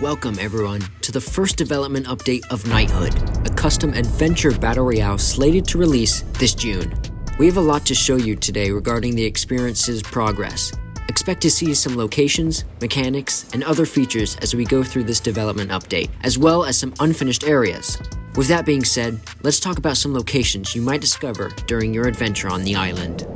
Welcome everyone to the first development update of Knighthood, a custom adventure battle royale slated to release this June. We have a lot to show you today regarding the experience's progress. Expect to see some locations, mechanics, and other features as we go through this development update, as well as some unfinished areas. With that being said, let's talk about some locations you might discover during your adventure on the island.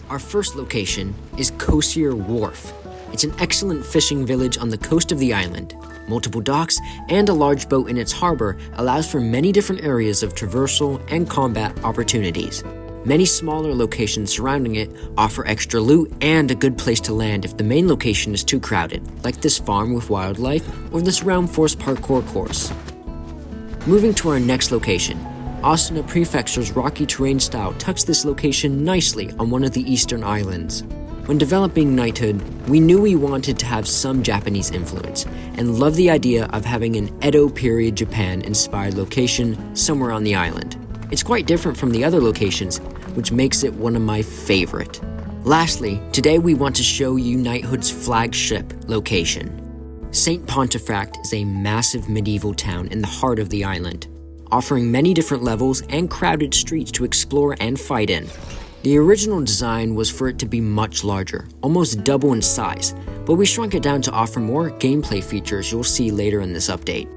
Our first location is Kosier Warf. It's an excellent fishing village on the coast of the island. Multiple docks and a large boat in its harbor allows for many different areas of traversal and combat opportunities. Many smaller locations surrounding it offer extra loot and a good place to land if the main location is too crowded, like this farm with wildlife or this round force parkour course. Moving to our next location, Austina Prefecture's rocky terrain style tucks this location nicely on one of the eastern islands. When developing Knighthood, we knew we wanted to have some Japanese influence, and loved the idea of having an Edo period Japan-inspired location somewhere on the island. It's quite different from the other locations, which makes it one of my favorite. Lastly, today we want to show you Knighthood's flagship location. St. Pontif is a massive medieval town in the heart of the island, offering many different levels and crowded streets to explore and fight in. The original design was for it to be much larger, almost double in size, but we shrunk it down to offer more gameplay features you'll see later in this update.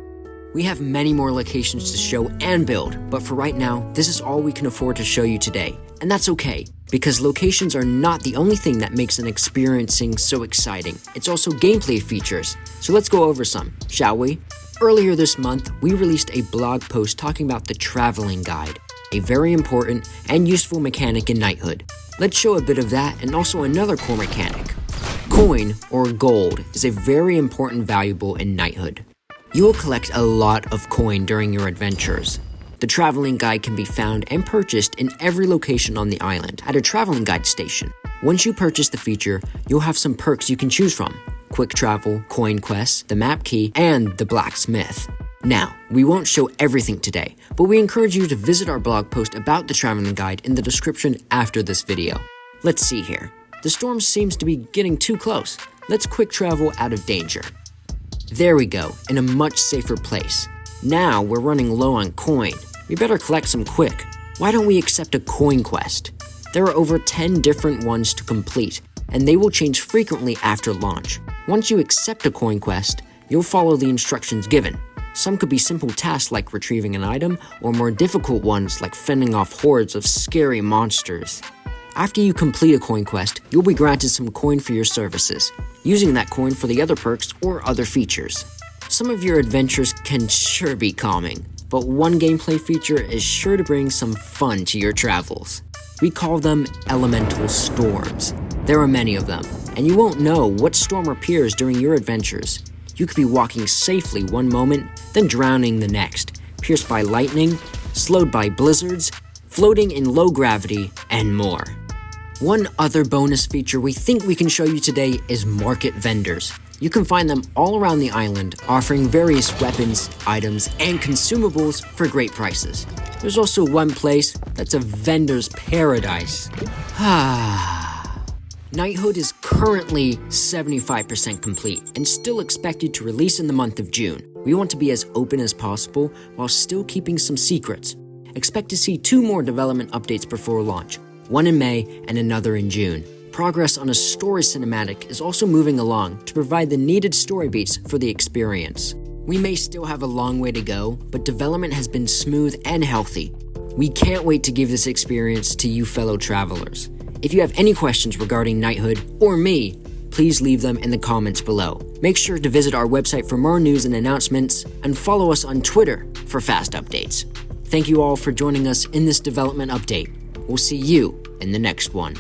We have many more locations to show and build, but for right now, this is all we can afford to show you today. And that's okay, because locations are not the only thing that makes an experiencing so exciting. It's also gameplay features, so let's go over some, shall we? Earlier this month, we released a blog post talking about the traveling guide, a very important and useful mechanic in Knighthood. Let's show a bit of that and also another core mechanic. Coin, or gold, is a very important valuable in Knighthood. You will collect a lot of coin during your adventures. The traveling guide can be found and purchased in every location on the island at a traveling guide station. Once you purchase the feature, you'll have some perks you can choose from: quick travel, coin quests, the map key, and the blacksmith. Now, we won't show everything today, but we encourage you to visit our blog post about the traveling guide in the description after this video. Let's see here. The storm seems to be getting too close. Let's quick travel out of danger. There we go, in a much safer place. Now we're running low on coin. We better collect some quick. Why don't we accept a coin quest? There are over 10 different ones to complete, and they will change frequently after launch. Once you accept a coin quest, you'll follow the instructions given. Some could be simple tasks like retrieving an item, or more difficult ones like fending off hordes of scary monsters. After you complete a coin quest, you'll be granted some coin for your services, using that coin for the other perks or other features. Some of your adventures can sure be calming, but one gameplay feature is sure to bring some fun to your travels. We call them elemental storms. There are many of them, and you won't know what storm appears during your adventures. You could be walking safely one moment, then drowning the next, pierced by lightning, slowed by blizzards, floating in low gravity, and more. One other bonus feature we think we can show you today is market vendors. You can find them all around the island, offering various weapons, items, and consumables for great prices. There's also one place that's a vendor's paradise. Knighthood is currently 75% complete and still expected to release in the month of June. We want to be as open as possible while still keeping some secrets. Expect to see 2 more development updates before launch, one in May and another in June. Progress on a story cinematic is also moving along to provide the needed story beats for the experience. We may still have a long way to go, but development has been smooth and healthy. We can't wait to give this experience to you fellow travelers. If you have any questions regarding Knighthood or me, please leave them in the comments below. Make sure to visit our website for more news and announcements, and follow us on Twitter for fast updates. Thank you all for joining us in this development update. We'll see you in the next one.